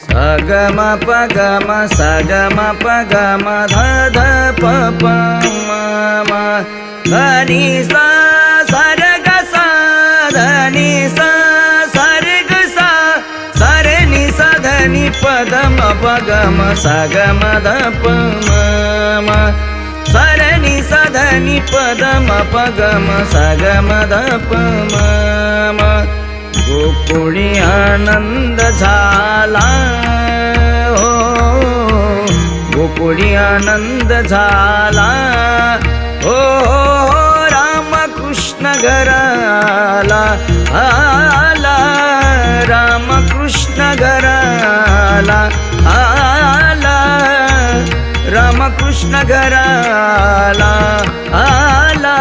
सगम पगम सगम पगम ध ध प प म म धनि सा सरग सा धनि सा सरग सा सरनि सा धनि पदम पगम सगम ध प म म सरनि सा धनि पदम पगम सगम ध प म म गोकुळी आनंद झाला हो गोकुळी आनंद झाला हो रामकृष्ण घराला आला रामकृष्ण घराला आला रामकृष्ण घराला आला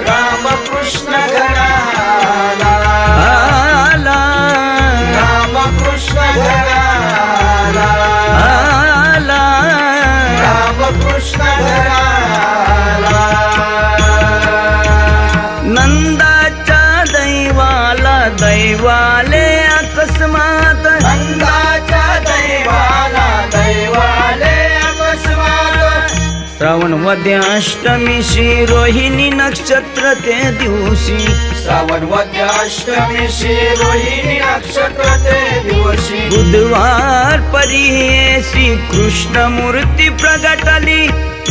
रामकृष्ण घराला आला रामकृष्ण घराला आला रामकृष्ण घराला नंदाच्या दैवाला दैवाले अकस्मात नंदाच्या दैवाला दैवाले अकस्मात श्रावण वद्य अष्टमी श्री रोहिणी नक्षत्र ते दिवशी श्रावण वद्य अष्टमी श्री रोहिणी नक्षत्र ते दिवशी बुधवार परियेसी कृष्ण मूर्ती प्रगटली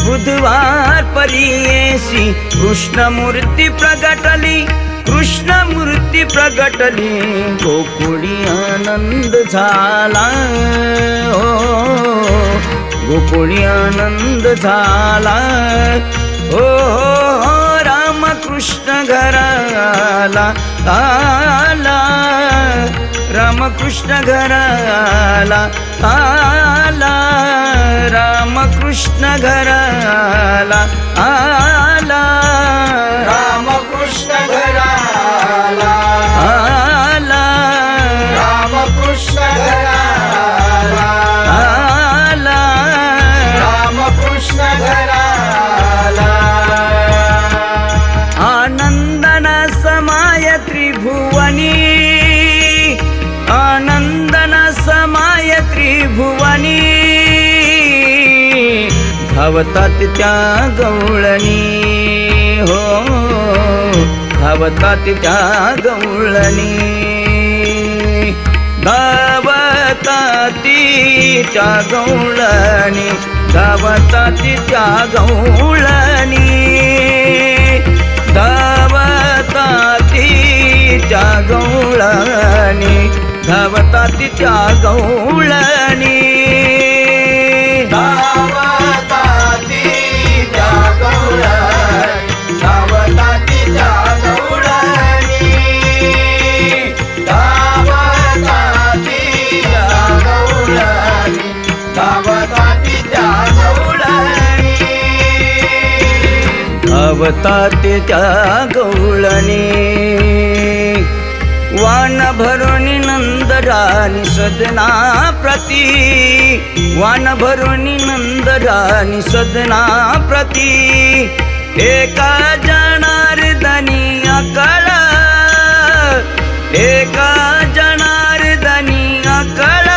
बुधवार परियेसी कृष्ण मूर्ती प्रगटली कृष्ण मूर्ती प्रगटली गोकुळी आनंद झाला हो गोकुळी आनंद झाला हो रामकृष्ण घराला आला रामकृष्ण घराला आला रामकृष्ण घराला आला रामकृष्ण घराला आला रामकृष्ण घराला आला रामकृष्ण घराला आनंदन समाय त्रिभुवनी आनंदन समाय त्रिभुवनी धावतात त्या गवळणी हो धावतात त्या गवळणी धावतात त्या गवळणी धावतात त्या गवळणी धावतात त्या गवळणी धावतात त्या गवळणी धावतात त्या गवळणी धावतात त्या गवळणी धावतात त्या गवळणी धावतात त्या गवळणी धावतात त्या गवळणी वान भरुणी नंदरानी सदना प्रती वान भरुणी नंदरानी सदना प्रती एका जनार्दनी अकळ एका जनार्दनी अकळ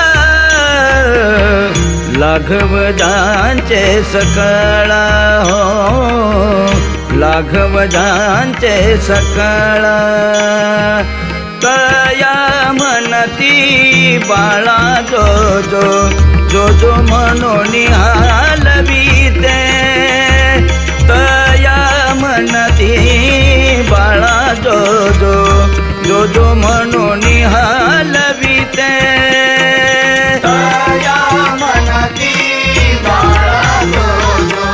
लाघव जांचे सकळ हो लाघव जांचे सकळ तया म्हणती बाळा जो जो जो जो म्हणून हालवीते तया म्हणती बाळा जो जो जो जो म्हणून हालवीते तया म्हणती बाळा जो जो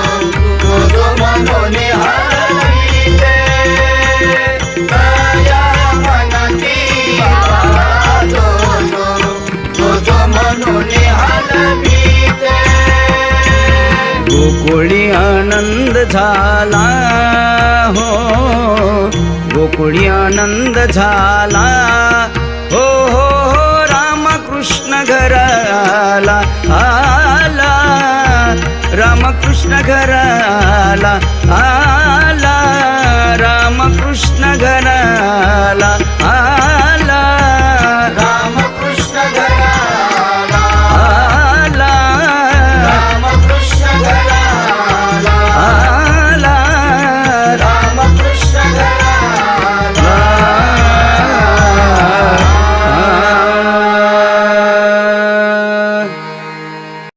जो जो म्हणून हालवीते तया गोकुळी आनंद झाला हो गोकुळी आनंद झाला हो हो रामकृष्ण घराला आला कृष्ण घर आला